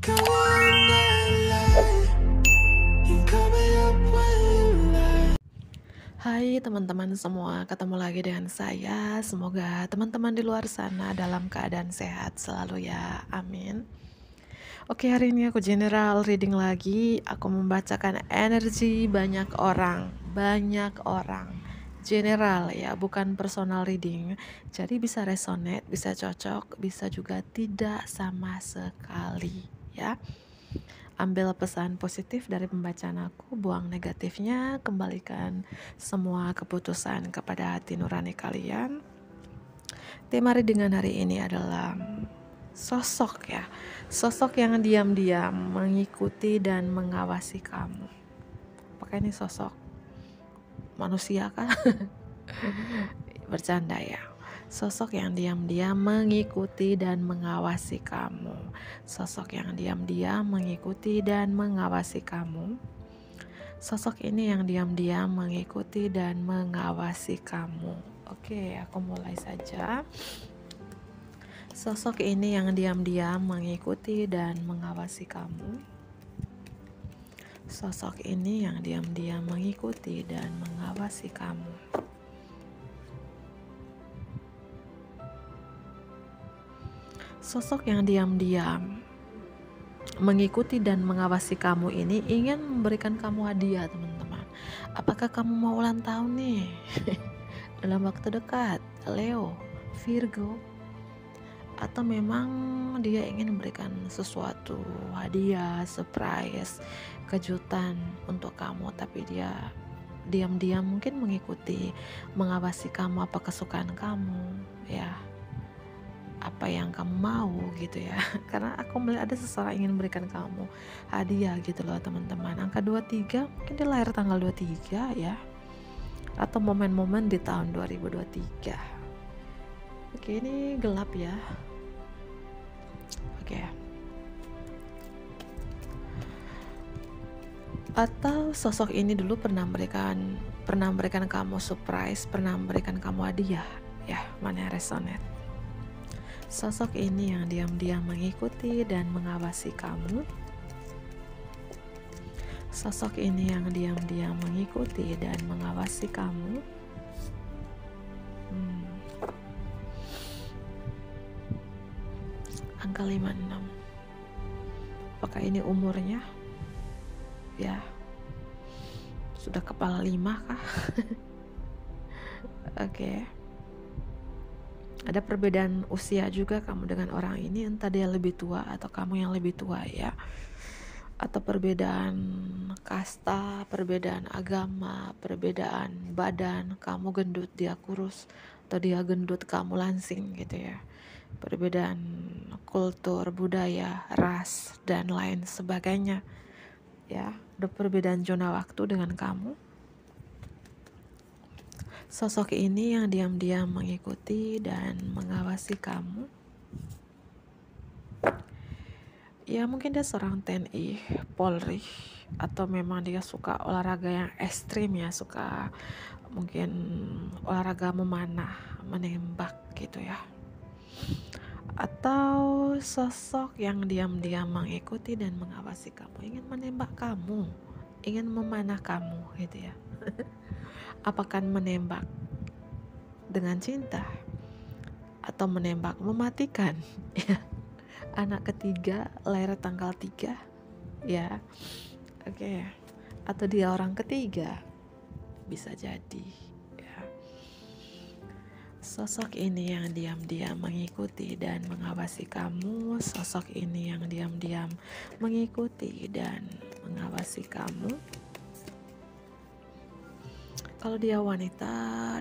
Hai teman-teman semua, ketemu lagi dengan saya. Semoga teman-teman di luar sana dalam keadaan sehat selalu ya, amin. Oke, hari ini aku general reading lagi. Aku membacakan energi banyak orang. General ya, bukan personal reading. Jadi bisa resonate, bisa cocok, bisa juga tidak sama sekali ya. Ambil pesan positif dari pembacaan aku, buang negatifnya, kembalikan semua keputusan kepada hati nurani kalian. Tema readingan hari ini adalah sosok ya, sosok yang diam-diam mengikuti dan mengawasi kamu. Apakah ini sosok manusia kah? Bercanda ya. Sosok yang diam-diam mengikuti dan mengawasi kamu. Sosok yang diam-diam mengikuti dan mengawasi kamu. Sosok ini yang diam-diam mengikuti dan mengawasi kamu. Oke, aku mulai saja. Sosok ini yang diam-diam mengikuti dan mengawasi kamu. Sosok ini yang diam-diam mengikuti dan mengawasi kamu. Sosok yang diam-diam mengikuti dan mengawasi kamu ini ingin memberikan kamu hadiah, teman-teman. Apakah kamu mau ulang tahun nih? Dalam waktu dekat, Leo, Virgo, atau memang dia ingin memberikan sesuatu hadiah, surprise, kejutan untuk kamu, tapi dia diam-diam mungkin mengikuti, mengawasi kamu, apa kesukaan kamu ya, apa yang kamu mau gitu ya. Karena aku melihat ada seseorang ingin memberikan kamu hadiah gitu loh teman-teman. Angka 23 mungkin dia lahir tanggal 23 ya, atau momen-momen di tahun 2023. Oke, ini gelap ya. Oke. Atau sosok ini dulu pernah memberikan kamu surprise, pernah memberikan kamu hadiah ya, mana yang resonate. Sosok ini yang diam-diam mengikuti dan mengawasi kamu. Sosok ini yang diam-diam mengikuti dan mengawasi kamu. Angka 56. Apakah ini umurnya? Ya. Sudah kepala 5 kah? Oke. Ada perbedaan usia juga kamu dengan orang ini, entah dia lebih tua atau kamu yang lebih tua ya. Atau perbedaan kasta, perbedaan agama, perbedaan badan, kamu gendut dia kurus, atau dia gendut kamu langsing gitu ya. Perbedaan kultur, budaya, ras, dan lain sebagainya ya. Ada perbedaan zona waktu dengan kamu. Sosok ini yang diam-diam mengikuti dan mengawasi kamu. Ya mungkin dia seorang TNI, Polri, atau memang dia suka olahraga yang ekstrim ya, suka mungkin olahraga memanah, menembak gitu ya. Atau sosok yang diam-diam mengikuti dan mengawasi kamu, ingin menembak kamu, ingin memanah kamu gitu ya. Apakah menembak dengan cinta atau menembak mematikan ya. Anak ketiga, lahir tanggal 3 ya. Oke. Atau dia orang ketiga, bisa jadi ya. Sosok ini yang diam-diam mengikuti dan mengawasi kamu. Sosok ini yang diam-diam mengikuti dan mengawasi kamu. Kalau dia wanita,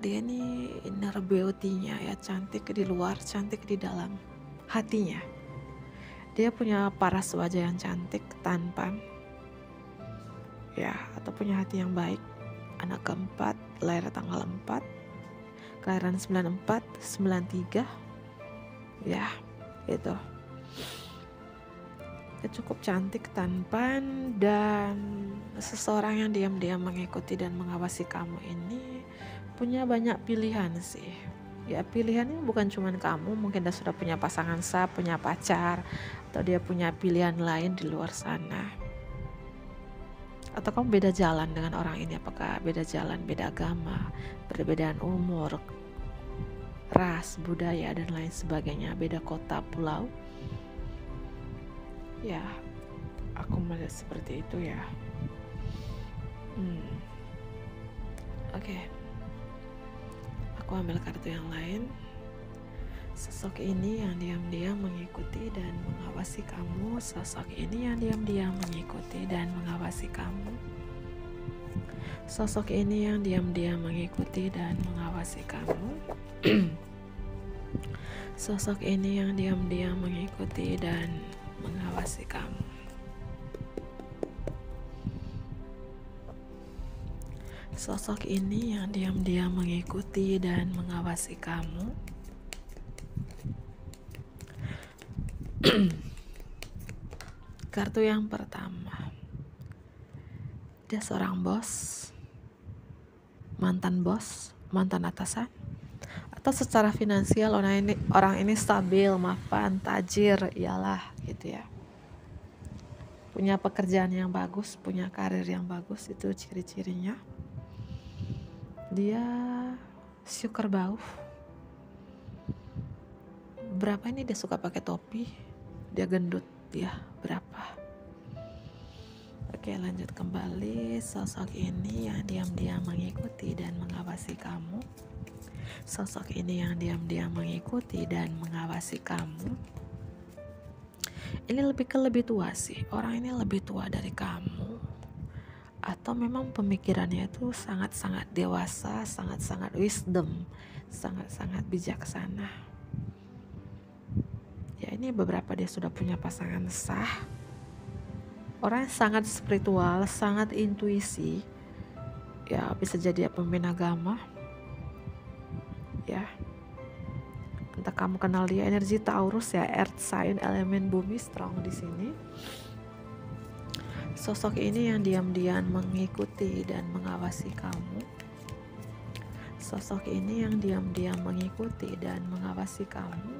dia ini inner beauty-nya ya, cantik di luar, cantik di dalam hatinya. Dia punya paras wajah yang cantik, tampan ya, atau punya hati yang baik. Anak keempat, lahir tanggal 4, kelahiran 94, 93 ya, itu. Dia cukup cantik, tampan, dan seseorang yang diam-diam mengikuti dan mengawasi kamu ini punya banyak pilihan sih Ya pilihannya bukan cuma kamu, mungkin dia sudah punya pasangan sah, punya pacar, atau dia punya pilihan lain di luar sana. Atau kamu beda jalan dengan orang ini, apakah beda jalan, beda agama, perbedaan umur, ras, budaya, dan lain sebagainya, beda kota, pulau. Ya, aku melihat seperti itu ya. Oke. Aku ambil kartu yang lain. Sosok ini yang diam-diam mengikuti dan mengawasi kamu. Sosok ini yang diam-diam mengikuti dan mengawasi kamu. Sosok ini yang diam-diam mengikuti dan mengawasi kamu. Sosok ini yang diam-diam mengikuti dan mengawasi kamu. Sosok ini yang diam-diam mengikuti dan mengawasi kamu. Kartu yang pertama, dia seorang bos, mantan atasan, atau secara finansial orang ini stabil, mapan, tajir, iyalah gitu ya. Punya pekerjaan yang bagus, punya karir yang bagus, itu ciri-cirinya. Dia suka bau. Berapa ini dia suka pakai topi? Dia gendut, dia berapa? Oke, lanjut kembali. Sosok ini yang diam-diam mengikuti dan mengawasi kamu. Sosok ini yang diam-diam mengikuti dan mengawasi kamu. Ini lebih tua sih. Orang ini lebih tua dari kamu. Atau memang pemikirannya itu sangat-sangat dewasa, sangat-sangat wisdom, sangat-sangat bijaksana. Ya, ini beberapa dia sudah punya pasangan sah. Orang yang sangat spiritual, sangat intuisi. Ya, bisa jadi pemimpin agama. Ya. Entah kamu kenal dia, energi Taurus ya, earth sign, elemen bumi strong di sini. Sosok ini yang diam-diam mengikuti dan mengawasi kamu. Sosok ini yang diam-diam mengikuti dan mengawasi kamu.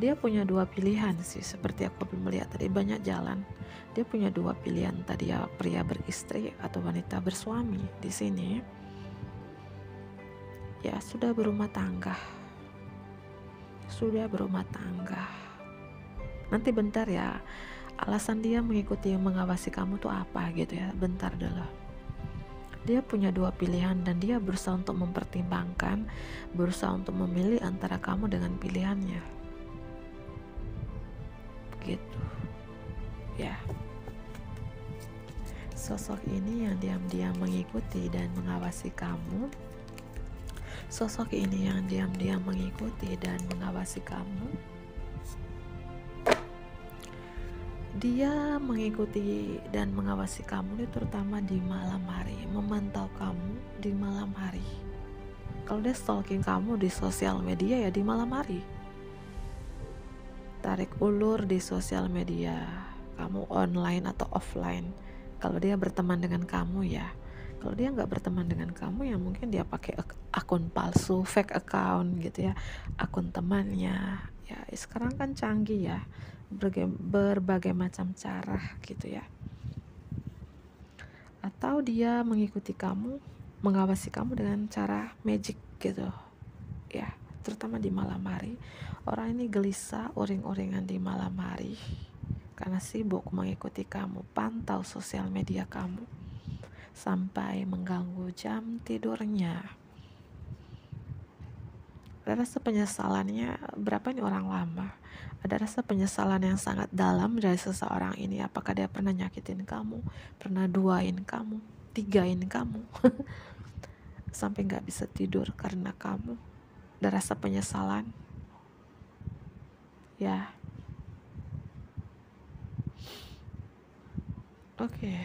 Dia punya dua pilihan sih, seperti aku melihat tadi, banyak jalan. Dia punya dua pilihan tadi ya, pria beristri atau wanita bersuami di sini. Ya, sudah berumah tangga. Nanti bentar ya, alasan dia mengikuti mengawasi kamu tuh apa gitu ya, bentar dulu. Dia punya dua pilihan dan dia berusaha untuk mempertimbangkan, berusaha untuk memilih antara kamu dengan pilihannya gitu ya. Sosok ini yang diam-diam mengikuti dan mengawasi kamu. Sosok ini yang diam-diam mengikuti dan mengawasi kamu. Dia mengikuti dan mengawasi kamu terutama di malam hari, memantau kamu di malam hari. Kalau dia stalking kamu di sosial media ya di malam hari. Tarik ulur di sosial media, kamu online atau offline. Kalau dia berteman dengan kamu ya. Kalau dia nggak berteman dengan kamu ya mungkin dia pakai akun palsu, fake account gitu ya, akun temannya. Ya sekarang kan canggih ya, berbagai macam cara gitu ya. Atau dia mengikuti kamu, mengawasi kamu dengan cara magic gitu ya, terutama di malam hari. Orang ini gelisah, uring-uringan di malam hari karena sibuk mengikuti kamu, pantau sosial media kamu sampai mengganggu jam tidurnya. Ada rasa penyesalannya, berapa ini orang lama, ada rasa penyesalan yang sangat dalam dari seseorang ini. Apakah dia pernah nyakitin kamu, pernah duain kamu, tigain kamu sampai gak bisa tidur karena kamu. Ada rasa penyesalan ya. Oke.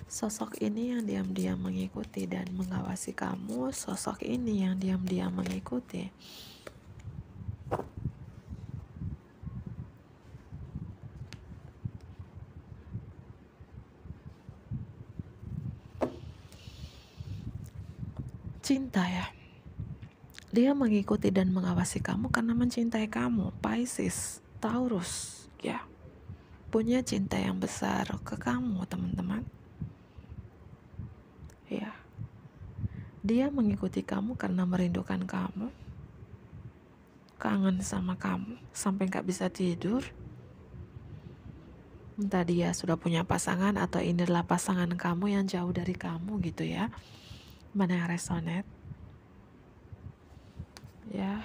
Sosok ini yang diam-diam mengikuti dan mengawasi kamu. Sosok ini yang diam-diam mengikuti. Cinta ya. Dia mengikuti dan mengawasi kamu karena mencintai kamu. Pisces, Taurus, ya, punya cinta yang besar ke kamu, teman-teman. Ya, dia mengikuti kamu karena merindukan kamu, kangen sama kamu, sampai gak bisa tidur. Entah dia sudah punya pasangan atau ini adalah pasangan kamu yang jauh dari kamu gitu ya. Mana yang resonate? Ya,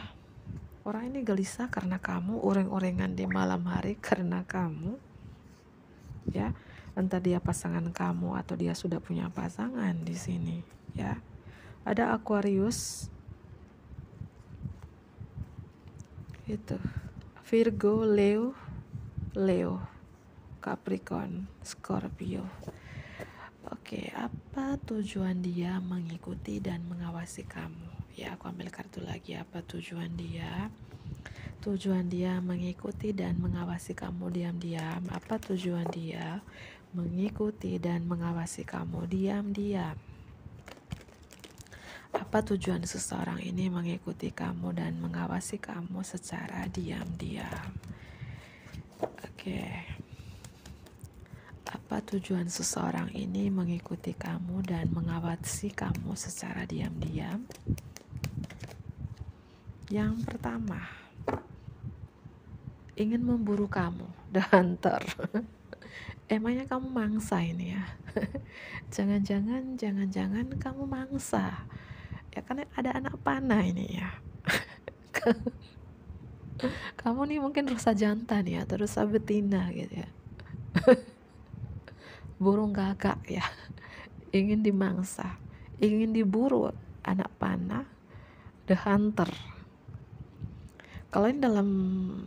orang ini gelisah karena kamu, uring-uringan di malam hari karena kamu. Ya, entah dia pasangan kamu atau dia sudah punya pasangan di sini. Ya, ada Aquarius, itu Virgo, Leo, Capricorn, Scorpio. Oke, apa tujuan dia mengikuti dan mengawasi kamu? Ya, aku ambil kartu lagi. Apa tujuan dia? Tujuan dia mengikuti dan mengawasi kamu diam-diam. Apa tujuan dia mengikuti dan mengawasi kamu diam-diam? Apa tujuan seseorang ini mengikuti kamu dan mengawasi kamu secara diam-diam? Oke. Apa tujuan seseorang ini mengikuti kamu dan mengawasi kamu secara diam-diam? Yang pertama, ingin memburu kamu, The Hunter. Emangnya kamu mangsa ini ya? Jangan-jangan kamu mangsa. Ya kan ada anak panah ini ya. Kamu nih mungkin rusa jantan ya, atau rusa betina gitu ya. Burung gagak ya. Ingin dimangsa, ingin diburu anak panah, The Hunter. Kalau ini dalam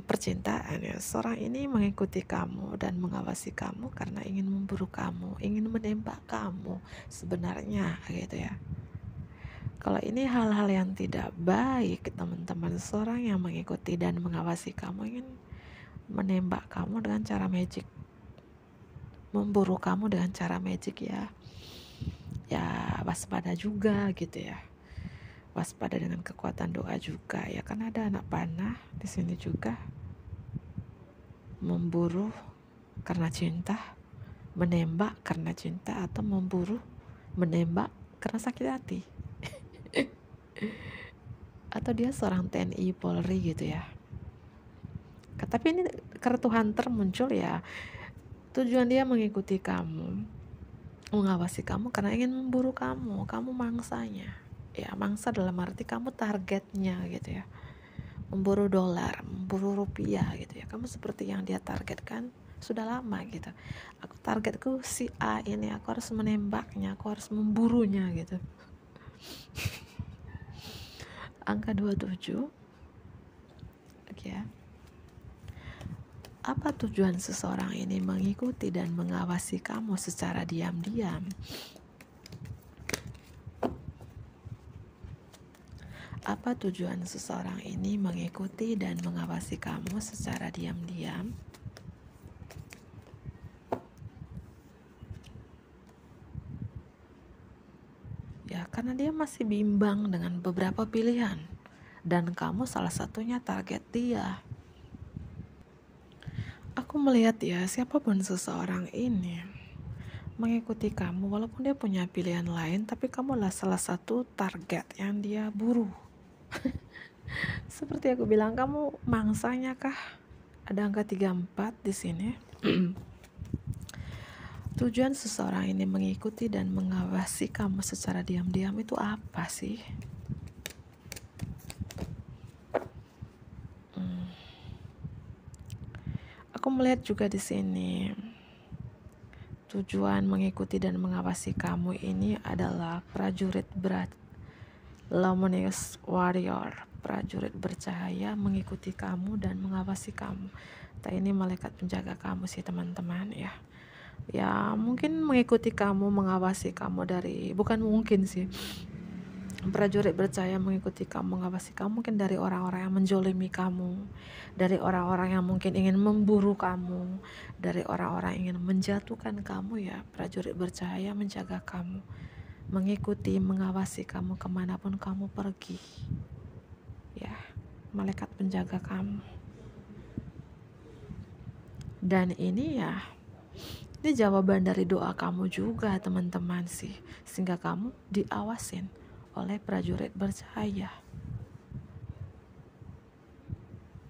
percintaan ya, seorang ini mengikuti kamu dan mengawasi kamu karena ingin memburu kamu, ingin menembak kamu sebenarnya gitu ya. Kalau ini hal-hal yang tidak baik, teman-teman, seorang yang mengikuti dan mengawasi kamu ingin menembak kamu dengan cara magic, memburu kamu dengan cara magic ya. Ya, waspada juga gitu ya. Waspada dengan kekuatan doa juga ya, kan ada anak panah di sini juga. Memburu karena cinta, menembak karena cinta, atau memburu, menembak karena sakit hati. Atau dia seorang TNI Polri gitu ya. Tapi ini kartu Hunter muncul ya. Tujuan dia mengikuti kamu, mengawasi kamu karena ingin memburu kamu mangsanya. Ya, mangsa dalam arti kamu targetnya gitu ya. Memburu dolar, memburu rupiah gitu ya. Kamu seperti yang dia targetkan sudah lama gitu. Aku targetku si A ini, aku harus menembaknya, aku harus memburunya gitu. Angka 27. Oke ya. Apa tujuan seseorang ini mengikuti dan mengawasi kamu secara diam-diam? Apa tujuan seseorang ini mengikuti dan mengawasi kamu secara diam-diam? Ya, karena dia masih bimbang dengan beberapa pilihan dan kamu salah satunya target dia. Aku melihat ya, siapapun seseorang ini mengikuti kamu walaupun dia punya pilihan lain, tapi kamulah salah satu target yang dia buru. Seperti aku bilang, kamu mangsanya kah? Ada angka 34 di sini. Tujuan seseorang ini mengikuti dan mengawasi kamu secara diam-diam itu apa sih? Aku melihat juga di sini tujuan mengikuti dan mengawasi kamu ini adalah prajurit berat, luminous warrior, prajurit bercahaya mengikuti kamu dan mengawasi kamu. Ini malaikat penjaga kamu sih teman-teman ya. Ya mungkin mengikuti kamu, mengawasi kamu dari, bukan mungkin sih, prajurit bercahaya mengikuti kamu, mengawasi kamu mungkin dari orang-orang yang menjolimi kamu, dari orang-orang yang mungkin ingin memburu kamu, dari orang-orang yang ingin menjatuhkan kamu ya. Prajurit bercahaya menjaga kamu, mengikuti, mengawasi kamu kemanapun kamu pergi. ya, malaikat penjaga kamu. Dan ini ya, ini jawaban dari doa kamu juga teman-teman sih, sehingga kamu diawasin oleh prajurit bercahaya.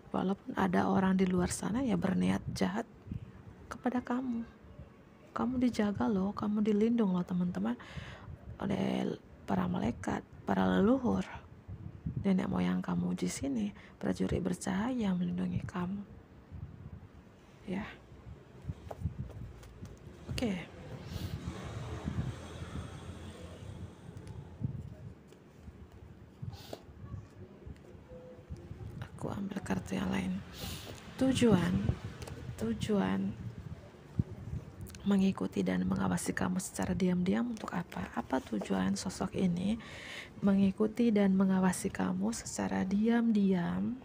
Walaupun ada orang di luar sana ya berniat jahat kepada kamu, kamu dijaga loh, kamu dilindung loh teman-teman oleh para malaikat, para leluhur, nenek moyang kamu di sini, prajurit bercahaya melindungi kamu. Ya, oke. Aku ambil kartu yang lain. Tujuan mengikuti dan mengawasi kamu secara diam-diam untuk apa? Apa tujuan sosok ini mengikuti dan mengawasi kamu secara diam-diam?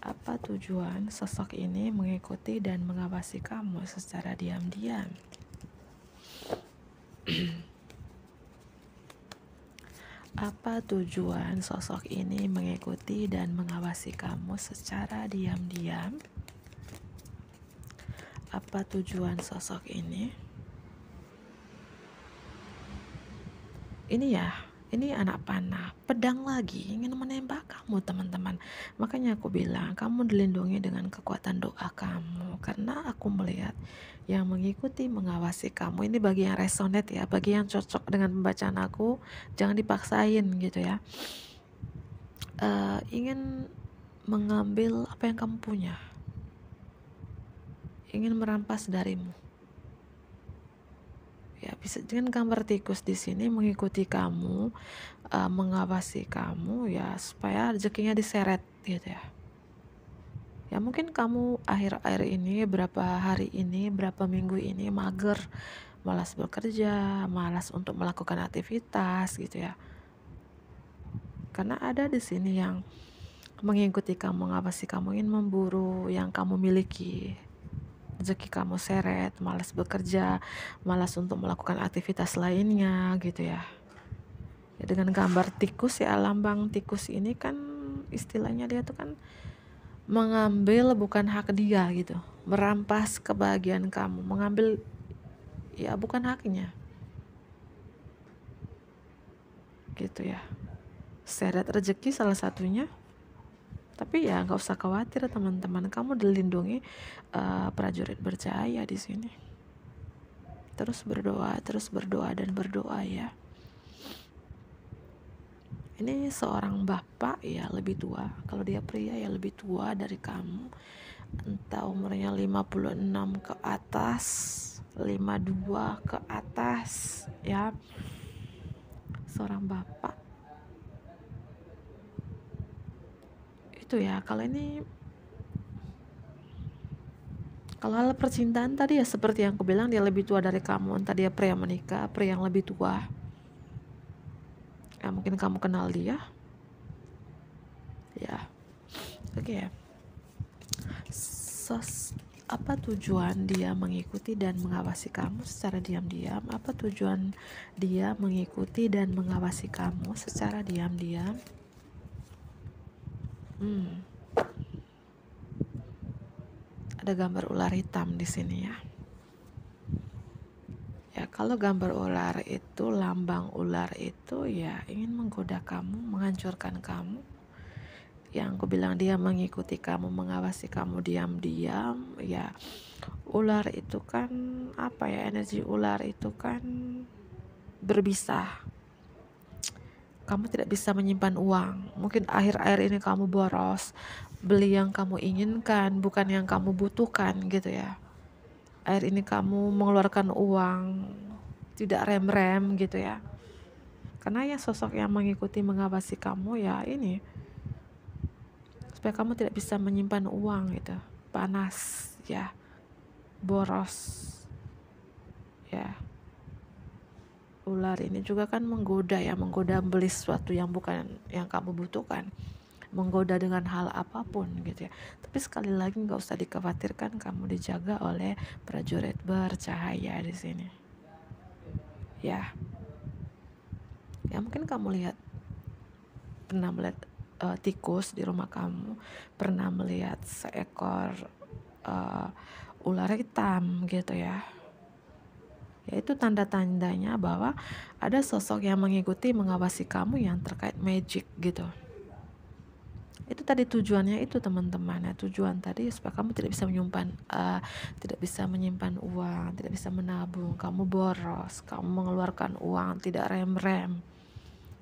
Apa tujuan sosok ini mengikuti dan mengawasi kamu secara diam-diam? Apa tujuan sosok ini mengikuti dan mengawasi kamu secara diam-diam? Apa tujuan sosok ini? Ini anak panah, pedang lagi ingin menembak kamu teman-teman. Makanya aku bilang kamu dilindungi dengan kekuatan doa kamu, karena aku melihat yang mengikuti mengawasi kamu. Ini bagi yang resonate ya, bagi yang cocok dengan pembacaan aku, jangan dipaksain gitu ya. Ingin mengambil apa yang kamu punya, ingin merampas darimu. Ya, bisa dengan gambar tikus di sini mengikuti kamu, mengawasi kamu ya, supaya rezekinya diseret gitu ya. Ya mungkin kamu akhir-akhir ini, berapa hari ini, berapa minggu ini mager, malas bekerja, malas untuk melakukan aktivitas gitu ya. Karena ada di sini yang mengikuti kamu, mengawasi kamu, ingin memburu yang kamu miliki. Rezeki kamu seret, malas bekerja, malas untuk melakukan aktivitas lainnya gitu ya. Ya dengan gambar tikus ya, lambang tikus ini kan istilahnya dia tuh kan mengambil bukan hak dia gitu, merampas kebahagiaan kamu, mengambil ya bukan haknya gitu ya. Seret rezeki salah satunya. Tapi ya nggak usah khawatir teman-teman, kamu dilindungi prajurit bercahaya di sini. Terus berdoa dan berdoa ya. Ini seorang bapak ya, lebih tua. Kalau dia pria ya lebih tua dari kamu. Entah umurnya 56 ke atas, 52 ke atas ya. Seorang bapak. Itu ya, kalau hal percintaan tadi ya seperti yang aku bilang, dia lebih tua dari kamu. Entah dia pria menikah, pria yang lebih tua ya, mungkin kamu kenal dia ya. Oke. Apa tujuan dia mengikuti dan mengawasi kamu secara diam-diam? Apa tujuan dia mengikuti dan mengawasi kamu secara diam-diam? Ada gambar ular hitam di sini ya. Ya, kalau gambar ular itu, lambang ular itu ya ingin menggoda kamu, menghancurkan kamu. Yang aku bilang dia mengikuti kamu, mengawasi kamu diam-diam ya. Ular itu kan apa ya, energi ular itu kan berbisa. Kamu tidak bisa menyimpan uang. Mungkin akhir-akhir ini kamu boros, beli yang kamu inginkan, bukan yang kamu butuhkan gitu ya. Akhir ini kamu mengeluarkan uang tidak rem-rem gitu ya. Karena ya sosok yang mengikuti mengawasi kamu ya ini, supaya kamu tidak bisa menyimpan uang gitu. Panas ya, boros ya. Ular ini juga kan menggoda ya, menggoda beli sesuatu yang bukan yang kamu butuhkan, menggoda dengan hal apapun gitu ya. Tapi sekali lagi nggak usah dikhawatirkan, kamu dijaga oleh prajurit bercahaya di sini ya. Ya mungkin kamu pernah melihat tikus di rumah kamu, pernah melihat seekor ular hitam gitu ya. Yaitu tanda-tandanya bahwa ada sosok yang mengikuti, mengawasi kamu yang terkait magic gitu. Itu tadi tujuannya itu teman-teman. Nah, tujuan tadi supaya kamu tidak bisa menyimpan uang, tidak bisa menabung, kamu boros, kamu mengeluarkan uang tidak rem-rem,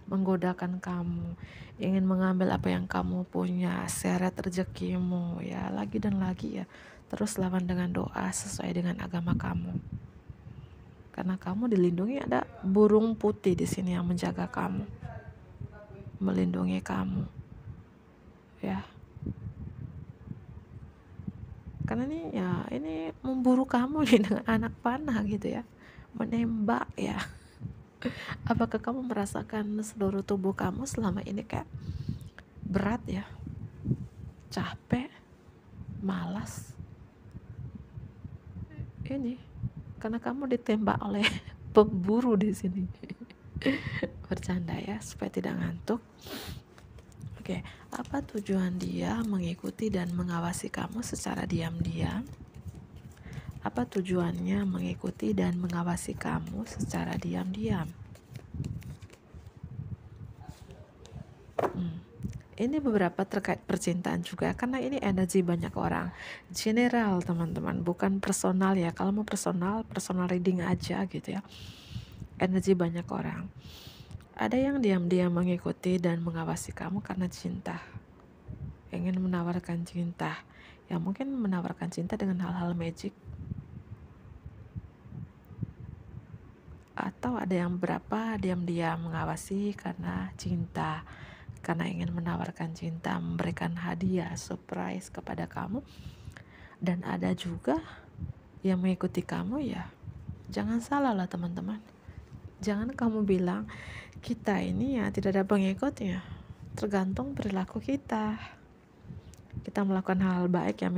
menggodakan kamu, ingin mengambil apa yang kamu punya, seret rezekimu ya, lagi dan lagi ya. Terus lawan dengan doa sesuai dengan agama kamu. Karena kamu dilindungi, ada burung putih di sini yang menjaga kamu, melindungi kamu. Ya. Karena ini memburu kamu nih dengan anak panah gitu ya. Menembak ya. Apakah kamu merasakan seluruh tubuh kamu selama ini kayak berat ya? Capek, malas. Ini karena kamu ditembak oleh pemburu di sini. Bercanda ya, supaya tidak ngantuk. Oke, apa tujuan dia mengikuti dan mengawasi kamu secara diam-diam? Apa tujuannya mengikuti dan mengawasi kamu secara diam-diam? Ini beberapa terkait percintaan juga, karena ini energi banyak orang. General teman-teman, bukan personal ya. Kalau mau personal reading aja gitu ya. Energi banyak orang. Ada yang diam-diam mengikuti dan mengawasi kamu karena cinta. Ingin menawarkan cinta. Ya mungkin menawarkan cinta dengan hal-hal magic. Atau ada yang berapa diam-diam mengawasi karena cinta. Karena ingin menawarkan cinta, memberikan hadiah, surprise kepada kamu. Dan ada juga yang mengikuti kamu ya. Jangan salah lah teman-teman. Jangan kamu bilang kita ini ya tidak ada pengikutnya. Tergantung perilaku kita. Kita melakukan hal-hal baik yang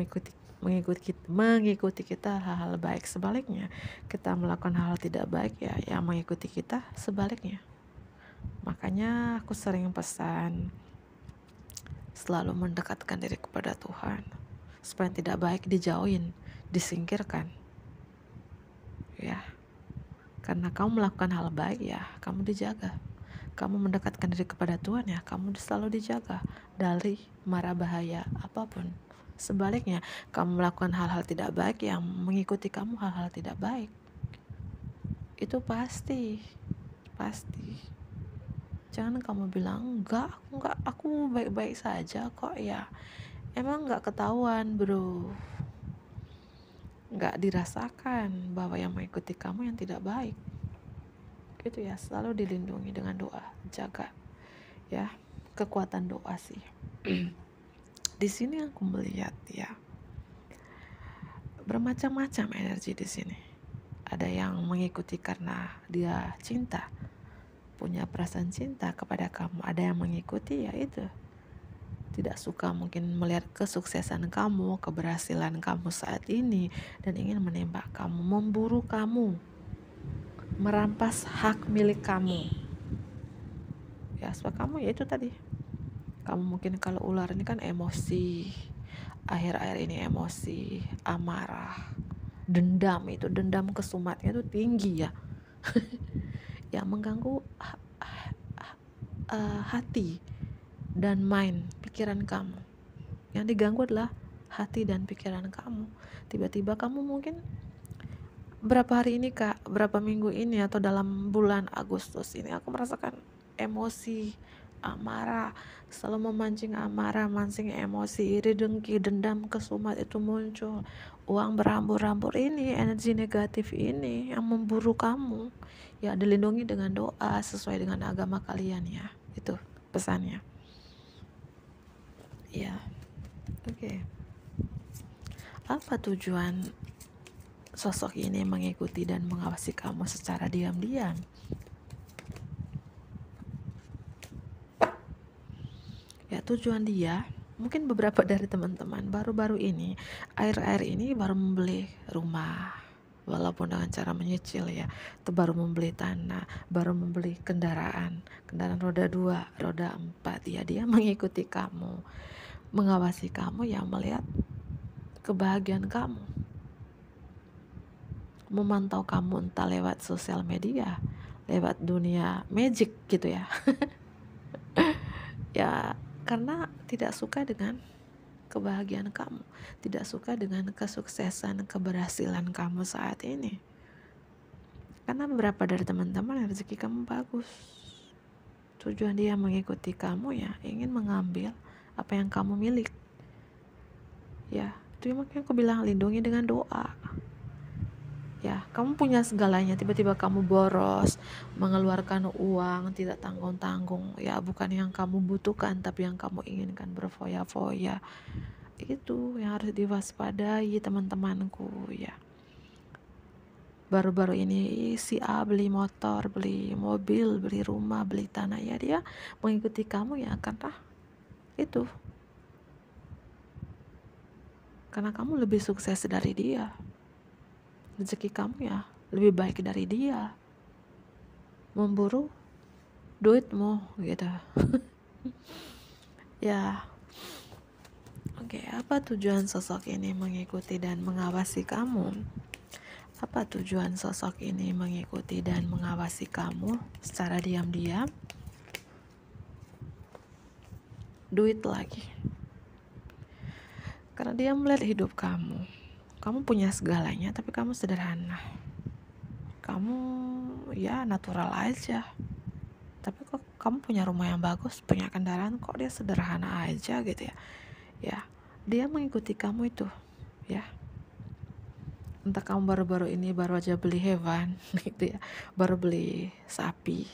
mengikuti kita hal-hal baik. Sebaliknya, kita melakukan hal tidak baik ya yang mengikuti kita sebaliknya. Makanya aku sering pesan selalu mendekatkan diri kepada Tuhan, supaya yang tidak baik dijauhin, disingkirkan. Ya. Karena kamu melakukan hal baik ya, kamu dijaga. Kamu mendekatkan diri kepada Tuhan ya, kamu selalu dijaga dari mara bahaya apapun. Sebaliknya, kamu melakukan hal-hal tidak baik yang mengikuti kamu hal-hal tidak baik. Itu pasti. Jangan kamu bilang, enggak, aku baik-baik saja kok ya. Emang enggak ketahuan bro. Enggak dirasakan bahwa yang mengikuti kamu yang tidak baik. Gitu ya, selalu dilindungi dengan doa, jaga ya, kekuatan doa sih. Di sini aku melihat ya, bermacam-macam energi di sini. Ada yang mengikuti karena dia cinta, punya perasaan cinta kepada kamu. Ada yang mengikuti ya itu, tidak suka mungkin melihat kesuksesan kamu, keberhasilan kamu saat ini, dan ingin menembak kamu, memburu kamu, merampas hak milik kamu. Ya, sebab kamu ya itu tadi. Kamu mungkin kalau ular ini kan emosi, akhir-akhir ini emosi, amarah, dendam kesumatnya itu tinggi ya. Yang mengganggu hati dan mind, pikiran kamu. Yang diganggu adalah hati dan pikiran kamu. Tiba-tiba kamu mungkin berapa hari ini kak, berapa minggu ini atau dalam bulan Agustus ini aku merasakan emosi, amarah, selalu memancing amarah, mancing emosi, iri, dengki, dendam, kesumat itu muncul. Uang berambur-rambur ini, energi negatif ini yang memburu kamu. Ya dilindungi dengan doa sesuai dengan agama kalian ya. Itu pesannya. Ya. Oke. Apa tujuan sosok ini mengikuti dan mengawasi kamu secara diam-diam? Ya, tujuan dia, mungkin beberapa dari teman-teman baru-baru ini, akhir-akhir ini baru membeli rumah, walaupun dengan cara menyicil ya. Itu baru membeli tanah, baru membeli kendaraan roda 2, roda 4 ya. Dia mengikuti kamu, mengawasi kamu ya, melihat kebahagiaan kamu, memantau kamu entah lewat sosial media, lewat dunia magic gitu ya. Ya karena tidak suka dengan kebahagiaan kamu, tidak suka dengan kesuksesan, keberhasilan kamu saat ini. Karena beberapa dari teman-teman rezeki kamu bagus, tujuan dia mengikuti kamu ya, ingin mengambil apa yang kamu milik ya. Itu makanya aku bilang lindungi dengan doa ya. Kamu punya segalanya, tiba-tiba kamu boros, mengeluarkan uang tidak tanggung-tanggung ya, bukan yang kamu butuhkan tapi yang kamu inginkan, berfoya-foya. Itu yang harus diwaspadai teman-temanku ya. Baru-baru ini si A beli motor, beli mobil, beli rumah, beli tanah ya, dia mengikuti kamu ya karena itu, karena kamu lebih sukses dari dia, rezeki kamu ya lebih baik dari dia, memburu duitmu gitu. Ya oke, apa tujuan sosok ini mengikuti dan mengawasi kamu? Apa tujuan sosok ini mengikuti dan mengawasi kamu secara diam-diam? Duit lagi. Karena dia melihat hidup kamu. Kamu punya segalanya tapi kamu sederhana. Kamu ya natural aja. Tapi kok kamu punya rumah yang bagus, punya kendaraan, kok dia sederhana aja gitu ya. Ya, dia mengikuti kamu itu ya. Entah kamu baru-baru ini baru aja beli hewan gitu ya, baru beli sapi,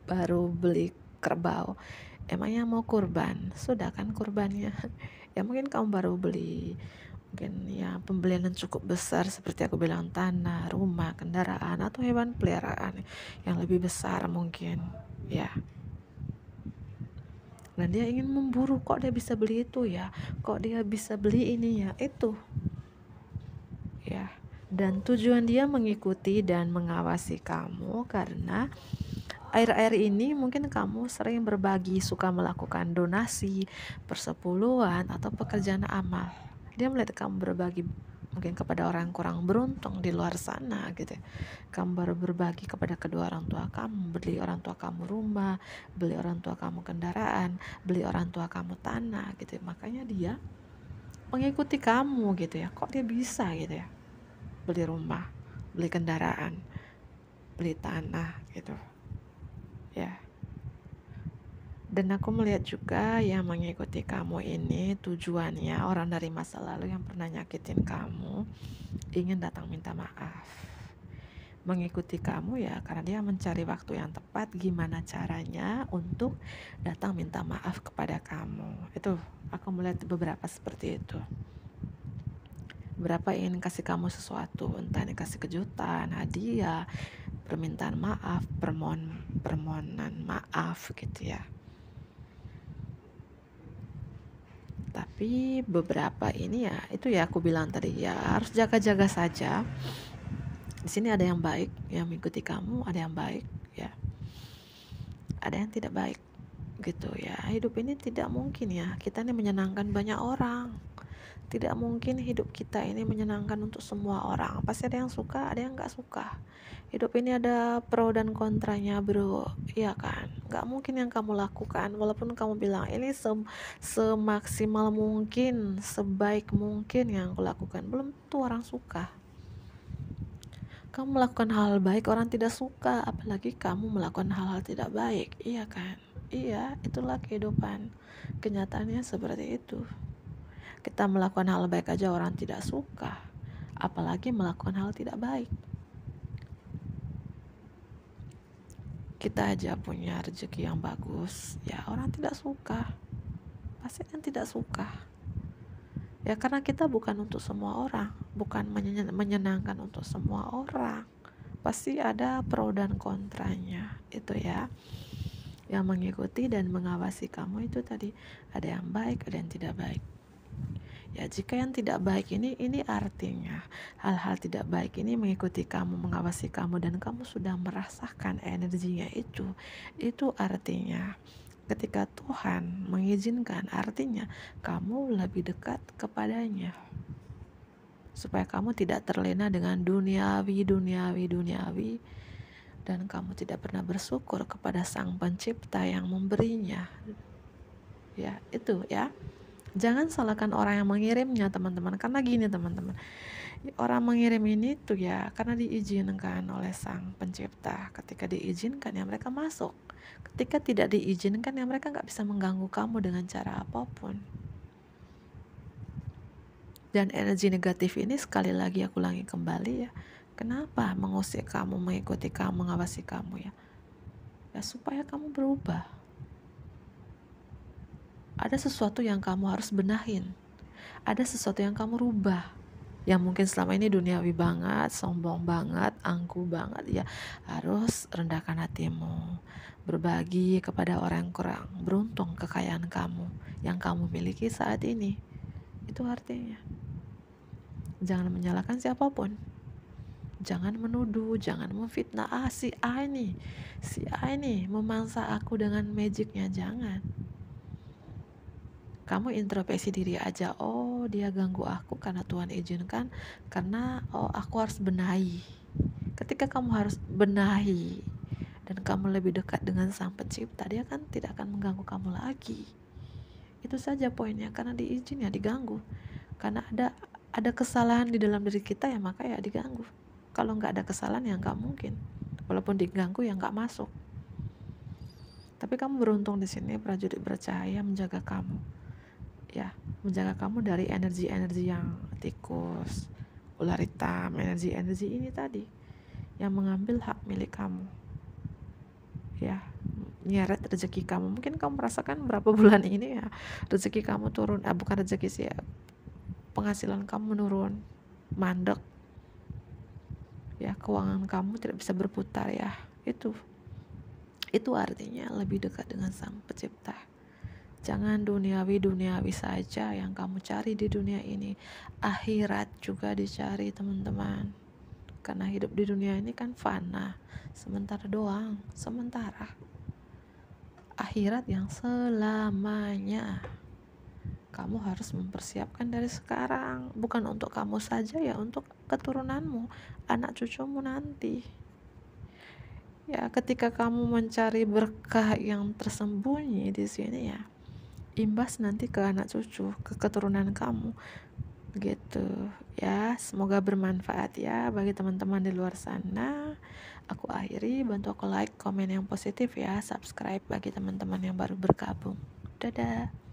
baru beli kerbau, emangnya mau kurban? Sudah kan kurbannya. Ya mungkin kamu baru beli, mungkin ya pembelian yang cukup besar seperti aku bilang, tanah, rumah, kendaraan, atau hewan peliharaan yang lebih besar mungkin ya. Nah dia ingin memburu, kok dia bisa beli itu ya, kok dia bisa beli ini ya, itu ya. Dan tujuan dia mengikuti dan mengawasi kamu karena akhir-akhir ini mungkin kamu sering berbagi, suka melakukan donasi, persepuluhan, atau pekerjaan amal. Dia melihat kamu berbagi mungkin kepada orang kurang beruntung di luar sana gitu. Kamu baru berbagi kepada kedua orang tua kamu, beli orang tua kamu rumah, beli orang tua kamu kendaraan, beli orang tua kamu tanah gitu. Makanya dia mengikuti kamu gitu ya. Kok dia bisa gitu ya, beli rumah, beli kendaraan, beli tanah gitu ya. Dan aku melihat juga yang mengikuti kamu ini tujuannya orang dari masa lalu yang pernah nyakitin kamu, ingin datang minta maaf. Mengikuti kamu ya karena dia mencari waktu yang tepat gimana caranya untuk datang minta maaf kepada kamu. Itu aku melihat beberapa seperti itu. Berapa ingin kasih kamu sesuatu, entah ini kasih kejutan, hadiah, permintaan maaf, permohonan maaf gitu ya. Tapi beberapa ini ya, itu ya aku bilang tadi ya, harus jaga-jaga saja. Di sini ada yang baik yang mengikuti kamu, ada yang baik ya, ada yang tidak baik gitu ya. Hidup ini tidak mungkin ya kita ini menyenangkan banyak orang. Tidak mungkin hidup kita ini menyenangkan untuk semua orang. Pasti ada yang suka, ada yang gak suka. Hidup ini ada pro dan kontranya bro, iya kan. Gak mungkin yang kamu lakukan, walaupun kamu bilang ini semaksimal mungkin, sebaik mungkin yang aku lakukan, belum tentu orang suka. Kamu melakukan hal baik, orang tidak suka. Apalagi kamu melakukan hal-hal tidak baik, iya kan. Iya, itulah kehidupan. Kenyataannya seperti itu. Kita melakukan hal baik aja orang tidak suka, apalagi melakukan hal tidak baik. Kita aja punya rezeki yang bagus, ya orang tidak suka, pasti kan tidak suka. Ya karena kita bukan untuk semua orang, bukan menyenangkan untuk semua orang. Pasti ada pro dan kontranya, itu ya. Yang mengikuti dan mengawasi kamu itu tadi, ada yang baik, ada yang tidak baik. Ya, jika yang tidak baik ini artinya hal-hal tidak baik ini mengikuti kamu, mengawasi kamu, dan kamu sudah merasakan energinya itu artinya ketika Tuhan mengizinkan, artinya kamu lebih dekat kepadanya, supaya kamu tidak terlena dengan duniawi, dan kamu tidak pernah bersyukur kepada Sang Pencipta yang memberinya. Ya, itu ya. Jangan salahkan orang yang mengirimnya, teman-teman. Karena gini, teman-teman. Orang mengirim ini tuh ya karena diizinkan oleh Sang Pencipta. Ketika diizinkan ya mereka masuk. Ketika tidak diizinkan ya mereka gak bisa mengganggu kamu dengan cara apapun. Dan energi negatif ini sekali lagi aku ulangi kembali ya. Kenapa mengusik kamu, mengikuti kamu, mengawasi kamu ya? Ya supaya kamu berubah. Ada sesuatu yang kamu harus benahin. Ada sesuatu yang kamu rubah. Yang mungkin selama ini duniawi banget, sombong banget, angkuh banget ya. Harus rendahkan hatimu. Berbagi kepada orang yang kurang beruntung kekayaan kamu yang kamu miliki saat ini. Itu artinya. Jangan menyalahkan siapapun. Jangan menuduh, jangan memfitnah. Si A ini memangsa aku dengan magicnya. Jangan. Kamu introspeksi diri aja. Oh, dia ganggu aku karena Tuhan izinkan. Karena aku harus benahi. Ketika kamu harus benahi dan kamu lebih dekat dengan Sang Pencipta, dia kan tidak akan mengganggu kamu lagi. Itu saja poinnya. Karena diizin ya diganggu. Karena ada kesalahan di dalam diri kita ya maka ya diganggu. Kalau nggak ada kesalahan ya nggak mungkin. Walaupun diganggu ya nggak masuk. Tapi kamu beruntung di sini, prajurit bercahaya menjaga kamu. Ya, menjaga kamu dari energi-energi yang tikus, ular hitam, energi-energi ini tadi yang mengambil hak milik kamu. Ya, nyeret rezeki kamu. Mungkin kamu merasakan berapa bulan ini ya rezeki kamu turun. Bukan rezeki sih ya, penghasilan kamu menurun, mandek. Ya, keuangan kamu tidak bisa berputar ya. Itu artinya lebih dekat dengan Sang Pencipta. Jangan duniawi saja yang kamu cari di dunia ini. Akhirat juga dicari, teman-teman. Karena hidup di dunia ini kan fana, sementara doang, sementara. Akhirat yang selamanya. Kamu harus mempersiapkan dari sekarang. Bukan untuk kamu saja ya, untuk keturunanmu, anak cucumu nanti. Ya, ketika kamu mencari berkah yang tersembunyi di sini ya, imbas nanti ke anak cucu, ke keturunan kamu gitu ya. Semoga bermanfaat ya bagi teman-teman di luar sana. Aku akhiri, bantu aku like, komen yang positif ya, subscribe bagi teman-teman yang baru bergabung. Dadah.